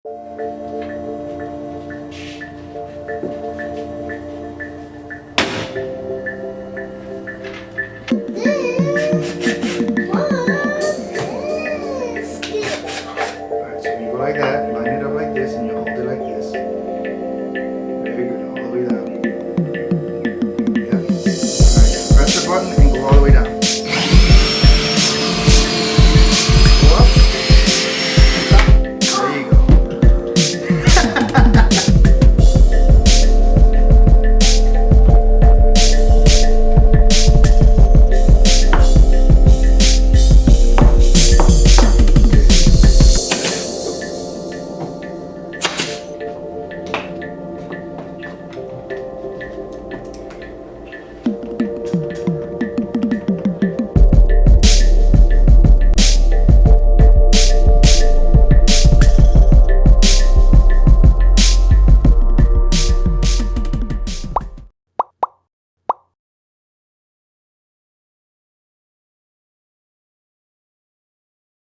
Alright, so you go like that, line it up like this, and you hold it like this.